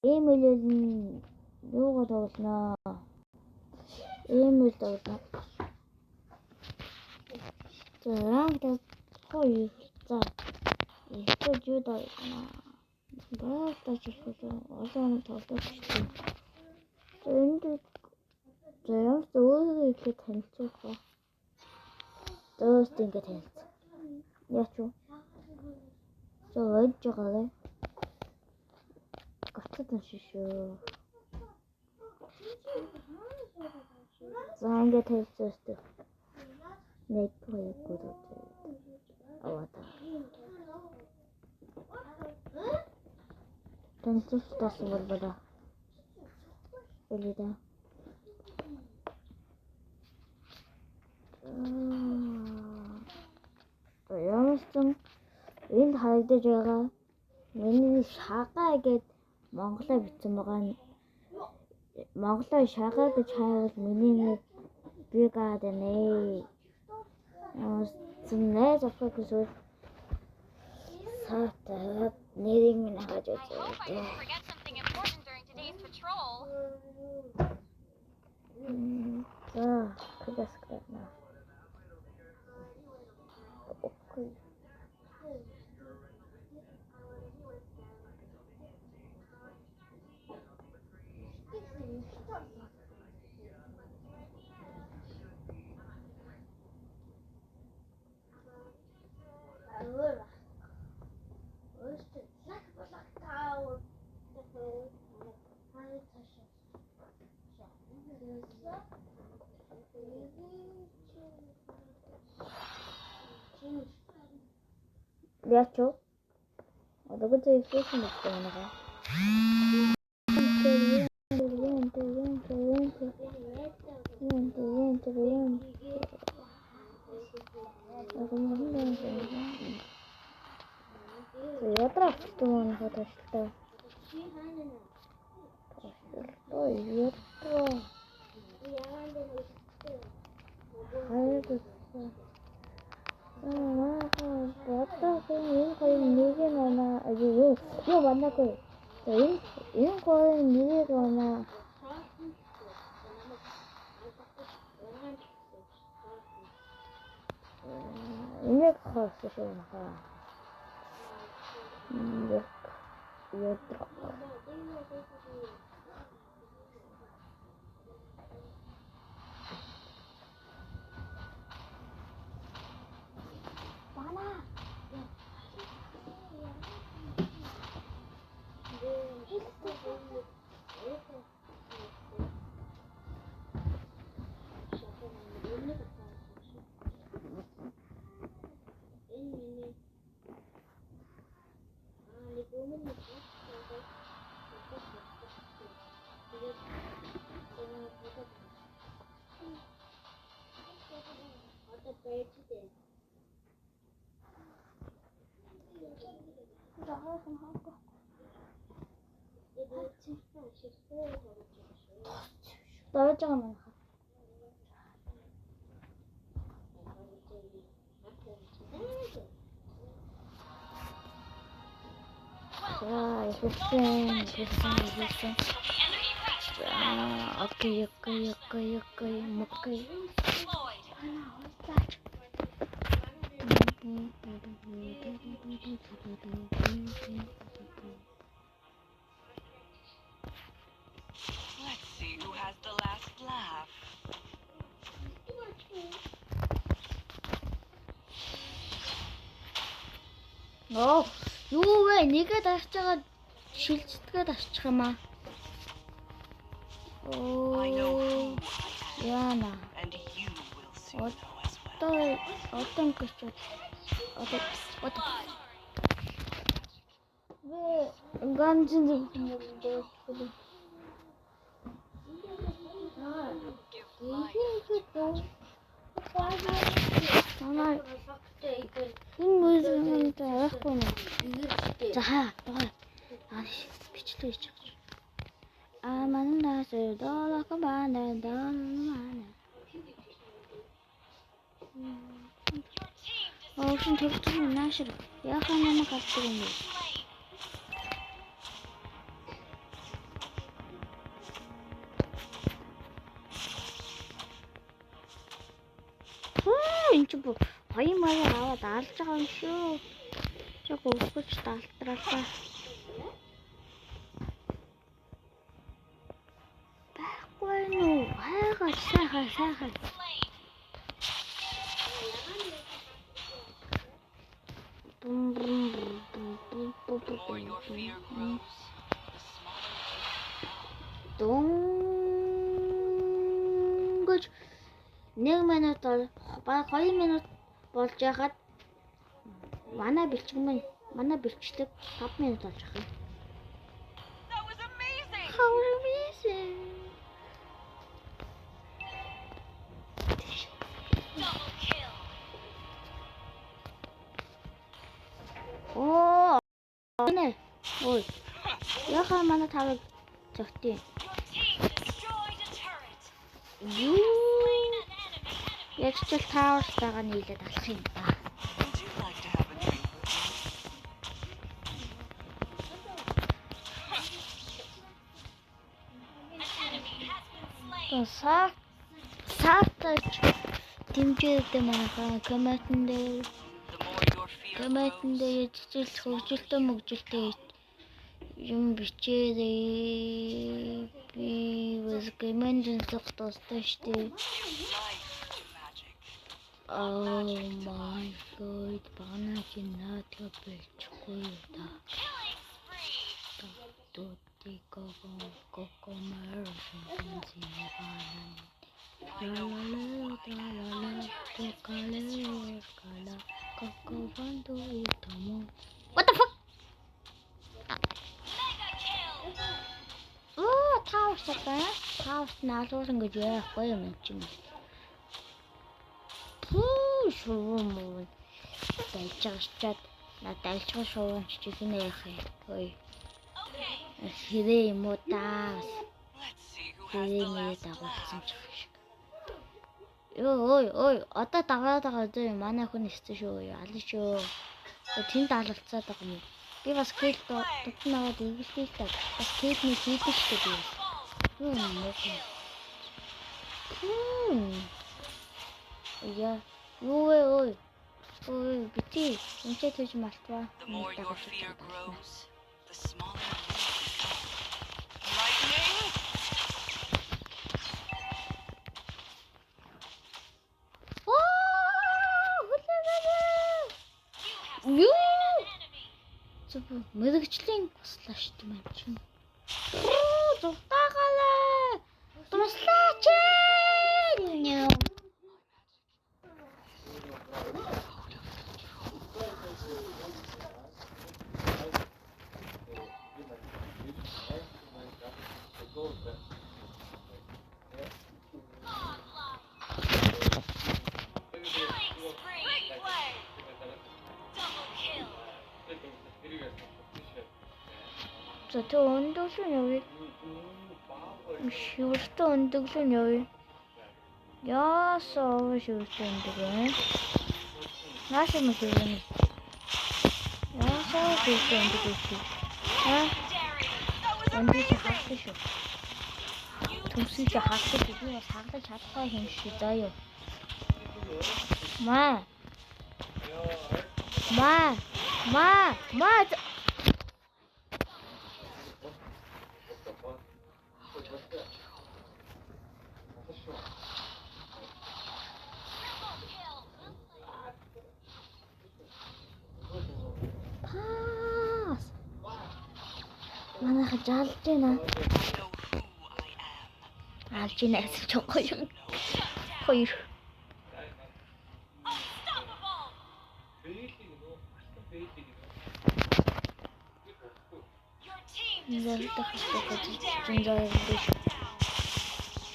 Эмэйлэн юугаар тоглоно? Эмэйл тоглоно. За ранг хоёр. За ихтэй юу тоглоно? Баатаж ихтэй олон тоглох шүү. За энд ямар ч өөрөө ихтэй танилцуулах ба. Дөөс ингэ танилцсан. Яач юу? За ойж байгаарай. Гацсан шүү. За ингэ танилцсан. Нэг хоёр гурав. Аваад. Танилцуулсан бол бада. Элида. Ямарсан энд харагдаж байгаа миний шагаа гэд монголоо бичсэн байгаа нь монголоо шагаа гэж хайвал миний нэг би гаднэ. Зинээ завхаг гэсэн сата нэрийг минь хаж үзээ. За, кэдэскрэна. Окей. Яачо? 어떻게 저 있으신 거야? Ятрах тун хаташтай. Ой, ятра. Энэ хоёр нэг нана юу манаагүй. Энэ хоёр нэг нана. Энэ хавс шүү наа. Ятра. 떨어져가면 자, 이것은 자, 오케이, 먹기. Let's see who has the last laugh. Юу вэ? Нэгэ дарчаага шилжтгээ дарчих юм аа. I know who Яна. and you will soon know as well. 어떤 것이 어떤 왜 인간진들 보는데 이게 또 정말 인물들은 다 알았구나. 자, 아니 미치도 있죠. 만나서 너라고 만나. 혹시 대부분 나시로 약하면 갑자기 чи бүр хоёр маяг аваад алж байгаа юм шүү. Чаг өгөхгүй ч талтралаа. Байхгүй нүү. Хайгаа сайхан. The more your fear grows, the smaller Дунгаж 1 минут баг 2 минут болж яхад манай бэлчдэг 5 минут болж байгаа. That was amazing. How amazing. Double kill. Оо. Нэ. Ой. Яхаа манай тавыг зөгтөө. Your team destroyed a turret. Юу. Slain an enemy. Яг ч л тааварстайгаа нийлээд алах юм да. Would you like to have a drink with me? An enemy has been slain. Саатаж дэмжээдээ манайхаа комментэн дээр The more your fear комментэн grows, дээр цэцэл хөгжилтэй мөгжилтэй юм бичээрэй. Би бас комментэн зогтоостой штэ. life is magic. Oh my god, бана чи наатга бэлчихгүй да. Killing spree. Тути кокомэр синсинибанан. I know who I What the fuck? Mega kill. Oh, Taos наалуулсан гэж яахгүй юм чинь. Шуумын дайчаачаад надайлчгаа шуун чигнэ яах юм. Ой. Okay, Хэрэг юм уу таа. let's see who has Хэрэг the нэ last дагуулсан laugh. ч шиг. Ой, одоо дагаад байгаа зөө манай хүн өссөн шүү. Аль шүү. Тэнд алалцаад байгаа юм. Би бас кэл тутнаад игэлхийх та. Бас кэлний хийдэж шүү би. Я. Ой. Бити. Энчээ тэгж малтваа. The more your fear grows, the smaller you become. Lightning. You have Юу? slain an enemy. Зүг мэрэгчлийн туслаа шүү дээ маань чинь. Зуртаагалаа. Туслаач. Killing spree. Great play. Double kill. За тэг өндөглөө явъя. Шүүртэ өндөглөө явъя. Яасаа шүүртэ өндөглөө. Нааш юм шүүрнэ. Яасаа шүүртэ өндөглөө. Legendary. That was Өндөглөө amazing. хаагдаг шүү. You Төмсөж хаагдаг би бас хаагдаг чадхаа юм шиг заа юу. Маа. Пас. Манайха жалж байна. know who I am. Алж ийн гэсэн ч гоё. Хоёр. Unstoppable. Your team Ингээл destroyed тахтай a гэж legendary. зинзаа юм биш.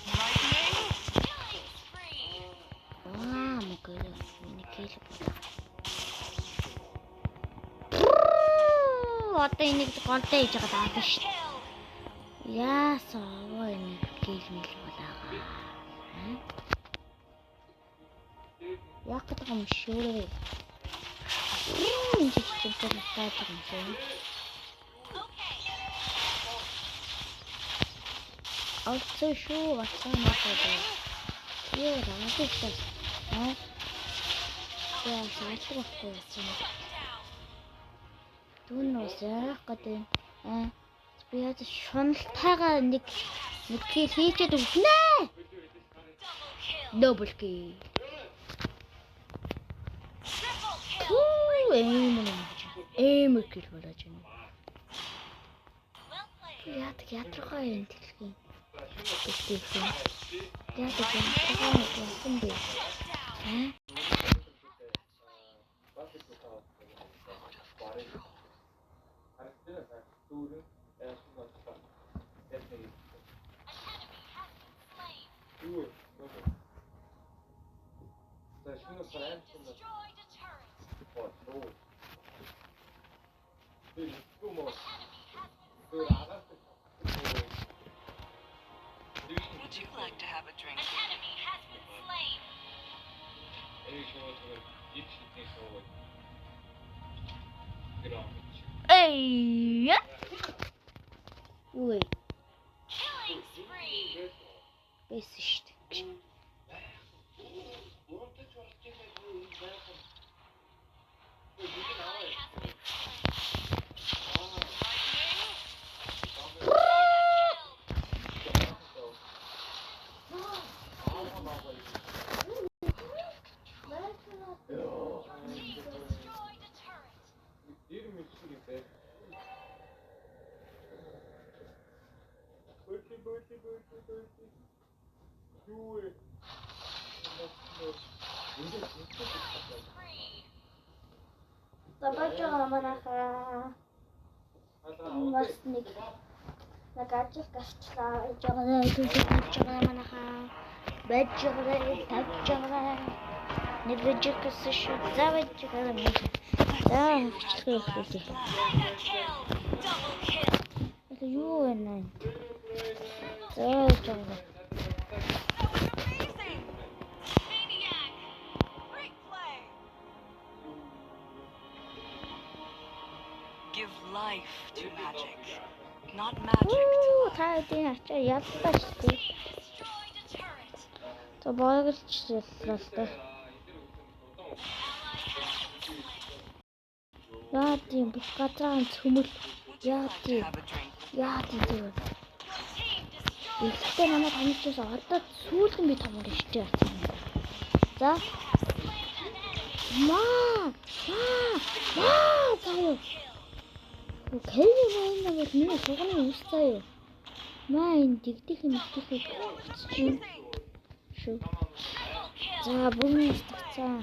Lightning. Killing spree. Мгөл. Никэл. Одоо энийг голтой хийж байгаа даа биш. Kill. Яасаа энийг гэлмэл болоо. Яг гэдэг юм шүү. Энд ч ч тааж юм шиг. Okay. Алцаа шүү. Алцаа надад. Яа, надад. яа саалдаг байхгүй юм. Түүн нөөс яах гэдэг би яа шуналтайгаа нэг кил хийчихэд өгнэ. Double kill. Эм кил болооч юм. Яадаг ядрахаа юм дэлхийн. Яадаг ядрахаа юм бэ? Would you like to have a drink? Эй! Ой. Бэс штэ. Забачгаа манайхаа. Бас нэг ажил гарчлаа. Жагаа манайхаа. Бэжгээ тавчгаа. Нэг бэжг гэсэн шүү. Завчгаа юм. Хөөе. Это юу вэ? Жагаа. Give life to magic, not magic to life. Та энэ ачаа яллаа шүү дээ. То боогдчихлаа л дээ. Яа тийм бүх газар цөмөл яа тийм тийм. Ихтэй намайг хамжиж одоо сүүлэн би том гэрчтэй яцсан. За. Маа. Таа. Кэлээ байна гэж миний суганы үстэй. Маа энэ дигдих чинь. Шүү. За бүгд стацсан.